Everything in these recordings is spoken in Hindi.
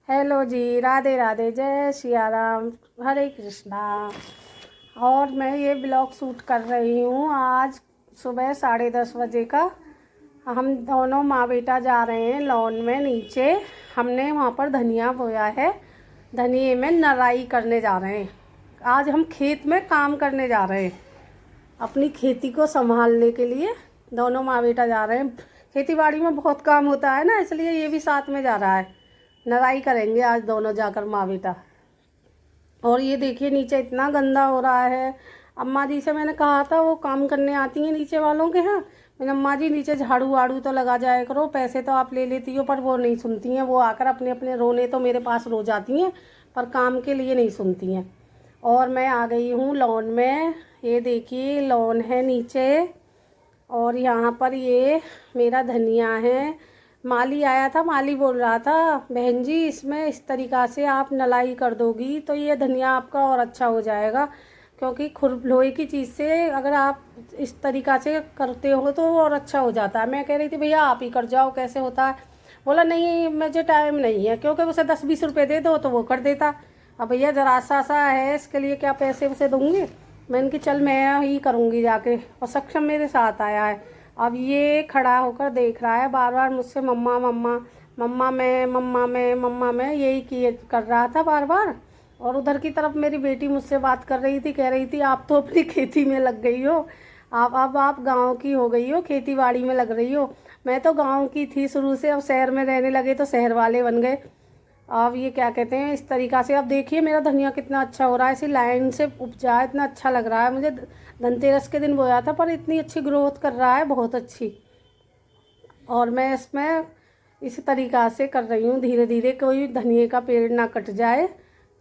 हेलो जी, राधे राधे, जय सिया राम, हरे कृष्णा। और मैं ये ब्लॉग शूट कर रही हूँ आज सुबह 10:30 बजे का। हम दोनों माँ बेटा जा रहे हैं लॉन में नीचे। हमने वहाँ पर धनिया बोया है, धनिए में नराई करने जा रहे हैं। आज हम खेत में काम करने जा रहे हैं, अपनी खेती को संभालने के लिए दोनों माँ बेटा जा रहे हैं। खेती बाड़ी में बहुत काम होता है ना, इसलिए ये भी साथ में जा रहा है। नराई करेंगे आज दोनों जाकर माँ बेटा। और ये देखिए नीचे इतना गंदा हो रहा है। अम्मा जी से मैंने कहा था, वो काम करने आती हैं नीचे वालों के यहाँ। मैंने अम्मा जी नीचे झाड़ू वाड़ू तो लगा जाया करो, पैसे तो आप ले लेती हो, पर वो नहीं सुनती हैं। वो आकर अपने अपने रोने तो मेरे पास रो जाती हैं, पर काम के लिए नहीं सुनती हैं। और मैं आ गई हूँ लॉन में। ये देखिए लॉन है नीचे, और यहाँ पर ये मेरा धनिया है। माली आया था, माली बोल रहा था, बहन जी इसमें इस तरीक़ा से आप नलाई कर दोगी तो ये धनिया आपका और अच्छा हो जाएगा, क्योंकि लोहे की चीज़ से अगर आप इस तरीक़ा से करते हो तो और अच्छा हो जाता है। मैं कह रही थी भैया आप ही कर जाओ, कैसे होता है। बोला नहीं मुझे टाइम नहीं है, क्योंकि उसे 10-20 रुपये दे दो तो वो कर देता। अब भैया जरा सा है, इसके लिए क्या पैसे उसे दूँगी। मैंने कि चल मैं ही करूँगी जाके, और सक्षम मेरे साथ आया है। अब ये खड़ा होकर देख रहा है, बार बार मुझसे मम्मा मम्मा मम्मा मैं मम्मा मैं मम्मा मैं यही किए कर रहा था बार बार। और उधर की तरफ मेरी बेटी मुझसे बात कर रही थी, कह रही थी आप तो अपनी खेती में लग गई हो, आप गांव की हो गई हो, खेती बाड़ी में लग रही हो। मैं तो गांव की थी शुरू से, अब शहर में रहने लगे तो शहर वाले बन गए। अब ये क्या कहते हैं, इस तरीक़ा से अब देखिए मेरा धनिया कितना अच्छा हो रहा है, इसी लाइन से उपजा, इतना अच्छा लग रहा है मुझे। धनतेरस के दिन बोया था, पर इतनी अच्छी ग्रोथ कर रहा है, बहुत अच्छी। और मैं इसमें इस तरीक़ा से कर रही हूँ, धीरे धीरे, कोई धनिए का पेड़ ना कट जाए।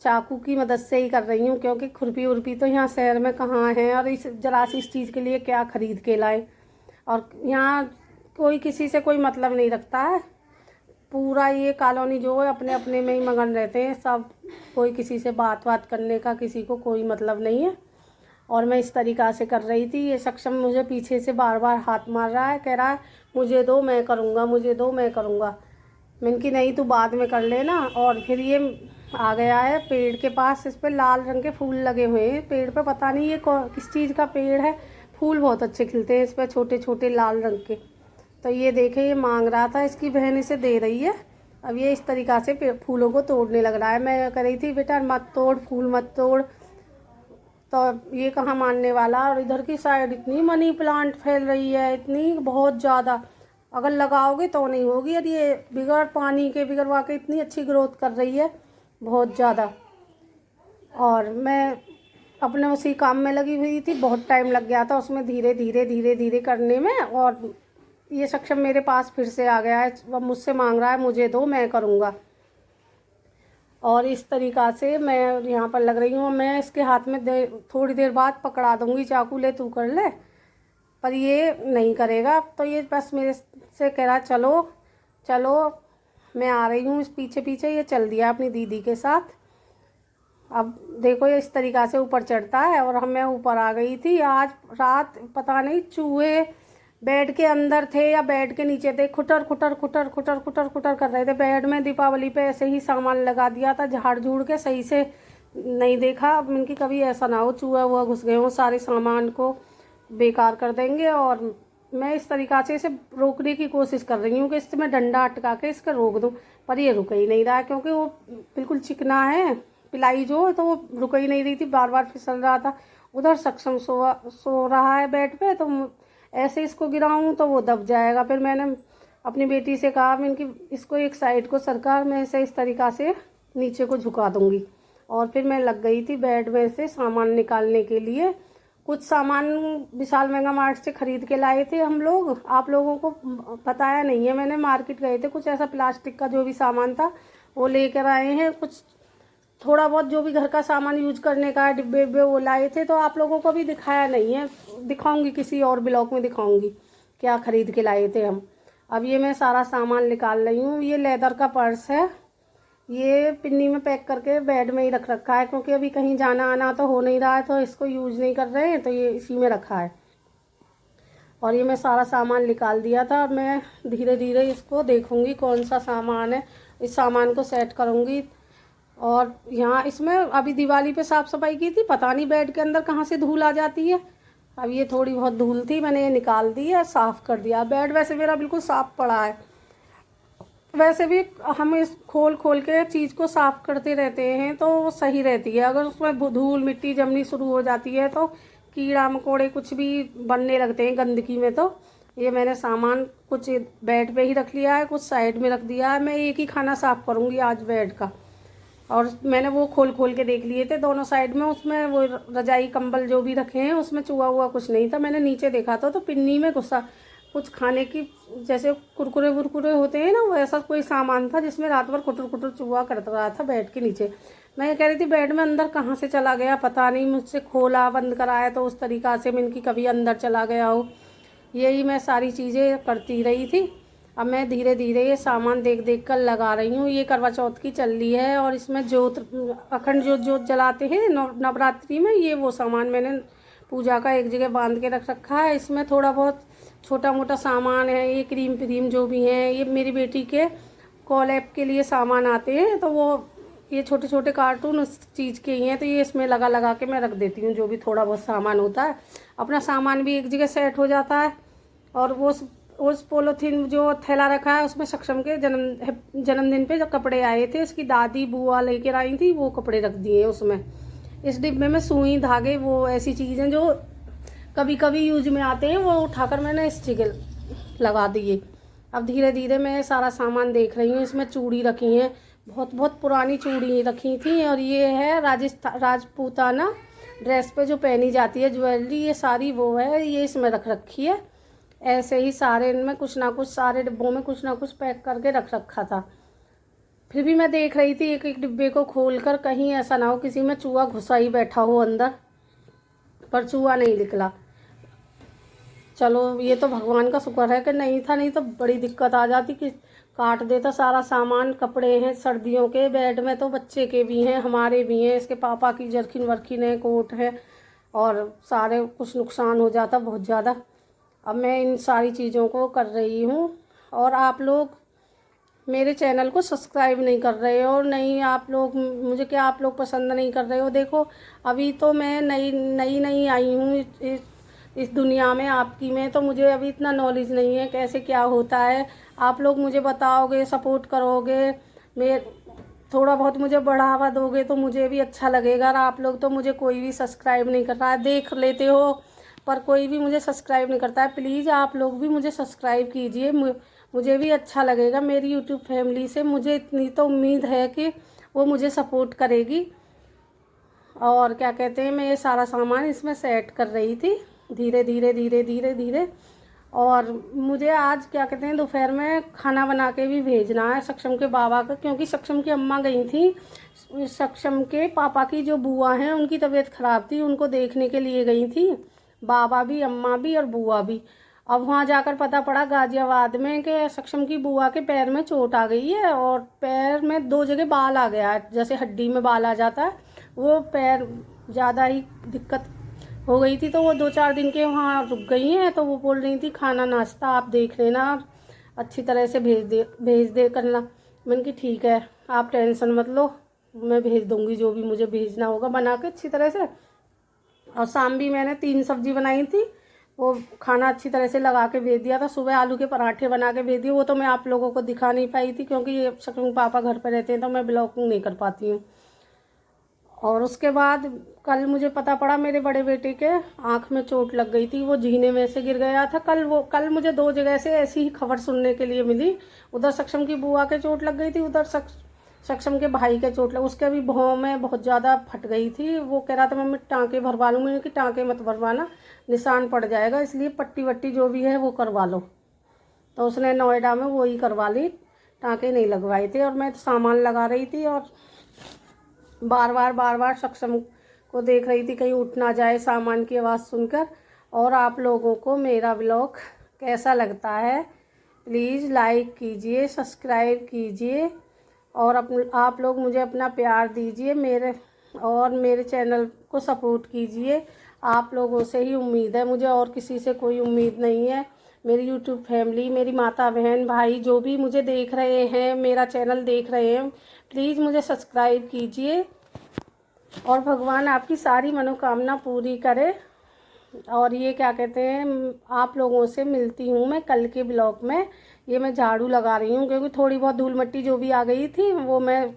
चाकू की मदद से ही कर रही हूँ, क्योंकि खुरपी उर्पी तो यहाँ शहर में कहाँ है, और इस जरा सी इस चीज़ के लिए क्या ख़रीद के लाए। और यहाँ कोई किसी से कोई मतलब नहीं रखता है, पूरा ये कॉलोनी जो है अपने अपने में ही मगन रहते हैं सब। कोई किसी से बात करने का किसी को कोई मतलब नहीं है। और मैं इस तरीक़ा से कर रही थी। ये सक्षम मुझे पीछे से बार बार हाथ मार रहा है, कह रहा है मुझे दो मैं करूँगा, मुझे दो मैं करूँगा। मैंने कि नहीं तू बाद में कर लेना। और फिर ये आ गया है पेड़ के पास, इस पर लाल रंग के फूल लगे हुए हैं पेड़ पे, पता नहीं ये किस चीज़ का पेड़ है। फूल बहुत अच्छे खिलते हैं इस पर, छोटे छोटे लाल रंग के। तो ये देखे ये मांग रहा था, इसकी बहन इसे दे रही है। अब ये इस तरीक़ा से फूलों को तोड़ने लग रहा है। मैं कह रही थी बेटा मत तोड़, फूल मत तोड़, तो ये कहाँ मानने वाला। और इधर की साइड इतनी मनी प्लांट फैल रही है, इतनी बहुत ज़्यादा, अगर लगाओगे तो नहीं होगी। और ये बिगड़ पानी के बिगड़ वाके इतनी अच्छी ग्रोथ कर रही है, बहुत ज़्यादा। और मैं अपने उसी काम में लगी हुई थी, बहुत टाइम लग गया था उसमें धीरे धीरे धीरे धीरे करने में। और ये सक्षम मेरे पास फिर से आ गया है, वह मुझसे मांग रहा है मुझे दो मैं करूँगा। और इस तरीक़ा से मैं यहाँ पर लग रही हूँ। मैं इसके हाथ में थोड़ी देर बाद पकड़ा दूँगी चाकू, ले तू कर ले, पर ये नहीं करेगा। तो ये बस मेरे से कह रहा चलो चलो, मैं आ रही हूँ इस पीछे पीछे। ये चल दिया अपनी दीदी के साथ। अब देखो ये इस तरीक़ा से ऊपर चढ़ता है, और मैं ऊपर आ गई थी। आज रात पता नहीं चूहे बेड के अंदर थे या बेड के नीचे थे, खुटर खुटर खुटर खुटर खुटर खुटर कर रहे थे बेड में। दीपावली पे ऐसे ही सामान लगा दिया था, झाड़ झूड़ के सही से नहीं देखा। अब इनकी कभी ऐसा ना हो चूहा हुआ घुस गए हों, सारे सामान को बेकार कर देंगे। और मैं इस तरीक़ा से इसे रोकने की कोशिश कर रही हूँ कि इसमें डंडा अटका के इसका रोक दूँ, पर ये रुक ही नहीं रहा है, क्योंकि वो बिल्कुल चिकना है पिलाई जो, तो वो रुक ही नहीं रही थी, बार बार फिसल रहा था। उधर सक्षम सो रहा है बेड पे, तो ऐसे इसको गिराऊं तो वो दब जाएगा। फिर मैंने अपनी बेटी से कहा, मैं इनकी इसको एक साइड को सरकार, मैं इसे इस तरीक़ा से नीचे को झुका दूंगी। और फिर मैं लग गई थी बेड में से सामान निकालने के लिए। कुछ सामान विशाल मेगा मार्ट से ख़रीद के लाए थे हम लोग, आप लोगों को बताया नहीं है मैंने। मार्केट गए थे, कुछ ऐसा प्लास्टिक का जो भी सामान था वो लेकर आए हैं। कुछ थोड़ा बहुत जो भी घर का सामान यूज करने का डिब्बे डिब्बे वो लाए थे, तो आप लोगों को भी दिखाया नहीं है। दिखाऊंगी किसी और ब्लॉग में, दिखाऊंगी क्या ख़रीद के लाए थे हम। अब ये मैं सारा सामान निकाल रही हूँ। ये लेदर का पर्स है, ये पिन्नी में पैक करके बेड में ही रख रखा है, क्योंकि अभी कहीं जाना आना तो हो नहीं रहा है, तो इसको यूज़ नहीं कर रहे हैं, तो ये इसी में रखा है। और ये मैं सारा सामान निकाल दिया था, और मैं धीरे धीरे इसको देखूंगी कौन सा सामान है। इस सामान को सेट करूँगी। और यहाँ इसमें अभी दिवाली पे साफ़ सफाई की थी, पता नहीं बेड के अंदर कहाँ से धूल आ जाती है। अब ये थोड़ी बहुत धूल थी, मैंने ये निकाल दी है, साफ़ कर दिया। बेड वैसे मेरा बिल्कुल साफ़ पड़ा है। वैसे भी हम इस खोल खोल के चीज़ को साफ़ करते रहते हैं तो वो सही रहती है। अगर उसमें धूल मिट्टी जमनी शुरू हो जाती है तो कीड़ा मकोड़े कुछ भी बनने लगते हैं गंदगी में। तो ये मैंने सामान कुछ बेड पे ही रख लिया है, कुछ साइड में रख दिया है। मैं एक ही खाना साफ़ करूँगी आज बेड का। और मैंने वो खोल खोल के देख लिए थे दोनों साइड में, उसमें वो रजाई कंबल जो भी रखे हैं उसमें चूहा हुआ कुछ नहीं था। मैंने नीचे देखा था तो पिन्नी में घुसा कुछ खाने की, जैसे कुरकुरे वुरकुरे होते हैं ना, वो ऐसा कोई सामान था जिसमें रात भर कुटर कुटर चूहा करता रहा था बेड के नीचे। मैं ये कह रही थी बेड में अंदर कहाँ से चला गया पता नहीं, मुझसे खोला बंद कराया तो उस तरीक़ा से मैं इनकी कभी अंदर चला गया हो। यही मैं सारी चीज़ें करती रही थी। अब मैं धीरे धीरे ये सामान देख देख कर लगा रही हूँ। ये करवा चौथ की चल रही है और इसमें जोत, अखंड जोत जलाते हैं नवरात्रि में, ये वो सामान मैंने पूजा का एक जगह बांध के रख रखा है। इसमें थोड़ा बहुत छोटा मोटा सामान है, ये क्रीम फ्रीम जो भी हैं, ये मेरी बेटी के कॉलेब के लिए सामान आते हैं तो वो ये छोटे छोटे कार्टून उस चीज़ के ही हैं, तो ये इसमें लगा लगा के मैं रख देती हूँ। जो भी थोड़ा बहुत सामान होता है, अपना सामान भी एक जगह सेट हो जाता है। और वो उस पोलोथीन जो थैला रखा है उसमें सक्षम के जन्मदिन पे जो कपड़े आए थे, उसकी दादी बुआ लेकर आई थी, वो कपड़े रख दिए उसमें। इस डिब्बे में सुई धागे वो ऐसी चीज़ें जो कभी कभी यूज में आते हैं वो उठाकर मैंने इस जगह लगा दिए। अब धीरे धीरे मैं सारा सामान देख रही हूँ। इसमें चूड़ी रखी हैं, बहुत बहुत पुरानी चूड़ी रखी थी। और ये है राजपूताना ड्रेस पे जो पहनी जाती है ज्वेलरी, ये सारी वो है, ये इसमें रख रखी है। ऐसे ही सारे इनमें कुछ ना कुछ, सारे डिब्बों में कुछ ना कुछ पैक करके रख रखा था। फिर भी मैं देख रही थी एक एक डिब्बे को खोल कर, कहीं ऐसा ना हो किसी में चूहा घुसा ही बैठा हो अंदर, पर चूहा नहीं निकला। चलो ये तो भगवान का शुक्र है कि नहीं था, नहीं तो बड़ी दिक्कत आ जाती कि काट देता सारा सामान। कपड़े हैं सर्दियों के बेड में, तो बच्चे के भी हैं हमारे भी हैं, इसके पापा की जर्किन वर्किन है, कोट है, और सारे कुछ नुकसान हो जाता बहुत ज़्यादा। अब मैं इन सारी चीज़ों को कर रही हूँ। और आप लोग मेरे चैनल को सब्सक्राइब नहीं कर रहे हो, नहीं आप लोग मुझे क्या आप लोग पसंद नहीं कर रहे हो। देखो अभी तो मैं नई आई हूँ इस दुनिया में आपकी में, तो मुझे अभी इतना नॉलेज नहीं है कैसे क्या होता है। आप लोग मुझे बताओगे, सपोर्ट करोगे, मैं थोड़ा बहुत मुझे बढ़ावा दोगे तो मुझे भी अच्छा लगेगा। आप लोग तो मुझे कोई भी सब्सक्राइब नहीं कर रहा है, देख लेते हो पर कोई भी मुझे सब्सक्राइब नहीं करता है। प्लीज़ आप लोग भी मुझे सब्सक्राइब कीजिए, मुझे भी अच्छा लगेगा। मेरी यूट्यूब फैमिली से मुझे इतनी तो उम्मीद है कि वो मुझे सपोर्ट करेगी। और क्या कहते हैं, मैं ये सारा सामान इसमें सेट कर रही थी धीरे धीरे धीरे धीरे धीरे। और मुझे आज क्या कहते हैं दोपहर में खाना बना के भी भेजना है सक्षम के बाबा का, क्योंकि सक्षम की अम्मा गई थी, सक्षम के पापा की जो बुआ हैं उनकी तबीयत ख़राब थी, उनको देखने के लिए गई थी, बाबा भी अम्मा भी और बुआ भी। अब वहाँ जाकर पता पड़ा गाजियाबाद में कि सक्षम की बुआ के पैर में चोट आ गई है और पैर में 2 जगह बाल आ गया है, जैसे हड्डी में बाल आ जाता है, वो पैर ज़्यादा ही दिक्कत हो गई थी। तो वो 2-4 दिन के वहाँ रुक गई हैं। तो वो बोल रही थी खाना नाश्ता आप देख लेना, अच्छी तरह से भेज दे करना। मैंने कि ठीक है, आप टेंशन मत लो, मैं भेज दूँगी जो भी मुझे भेजना होगा बना के अच्छी तरह से। और शाम भी मैंने 3 सब्जी बनाई थी, वो खाना अच्छी तरह से लगा के भेज दिया था। सुबह आलू के पराठे बना के भेज दिए, वो तो मैं आप लोगों को दिखा नहीं पाई थी क्योंकि ये सक्षम पापा घर पर रहते हैं तो मैं ब्लॉगिंग नहीं कर पाती हूँ। और उसके बाद कल मुझे पता पड़ा मेरे बड़े बेटे के आँख में चोट लग गई थी, वो झीने में से गिर गया था। कल मुझे 2 जगह से ऐसी ही खबर सुनने के लिए मिली। उधर सक्षम की बुआ के चोट लग गई थी, उधर सक्षम के भाई के चोट लग, उसके भी भौं में बहुत ज़्यादा फट गई थी। वो कह रहा था मम्मी टाँके भरवा लूँगी, कि टाँके मत भरवाना, निशान पड़ जाएगा, इसलिए पट्टी वट्टी जो भी है वो करवा लो। तो उसने नोएडा में वो ही करवा ली, टाँके नहीं लगवाए थे। और मैं सामान लगा रही थी और बार बार सक्षम को देख रही थी कहीं उठ ना जाए सामान की आवाज़ सुनकर। और आप लोगों को मेरा ब्लॉग कैसा लगता है प्लीज़ लाइक कीजिए, सब्सक्राइब कीजिए, और आप लोग मुझे अपना प्यार दीजिए, मेरे चैनल को सपोर्ट कीजिए। आप लोगों से ही उम्मीद है मुझे, और किसी से कोई उम्मीद नहीं है। मेरी यूट्यूब फैमिली, मेरी माता बहन भाई जो भी मुझे देख रहे हैं, मेरा चैनल देख रहे हैं, प्लीज़ मुझे सब्सक्राइब कीजिए और भगवान आपकी सारी मनोकामना पूरी करे। और ये क्या कहते हैं, आप लोगों से मिलती हूँ मैं कल के ब्लॉग में। ये मैं झाड़ू लगा रही हूँ क्योंकि थोड़ी बहुत धूल मिट्टी जो भी आ गई थी वो मैं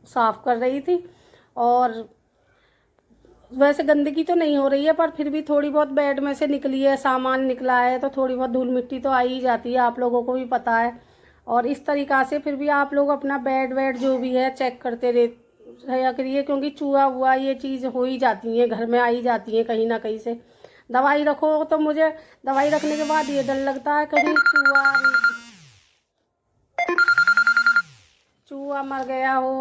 साफ़ कर रही थी। और वैसे गंदगी तो नहीं हो रही है, पर फिर भी थोड़ी बहुत बेड में से निकली है, सामान निकला है, तो थोड़ी बहुत धूल मिट्टी तो आ ही जाती है, आप लोगों को भी पता है। और इस तरीक़ा से फिर भी आप लोग अपना बेड वेड जो भी है चेक करते रहा करिए, क्योंकि चूहा हुआ ये चीज़ हो ही जाती है, घर में आ ही जाती है कहीं ना कहीं से। दवाई रखो तो मुझे दवाई रखने के बाद ये डर लगता है कहीं चूहा मर गया हो।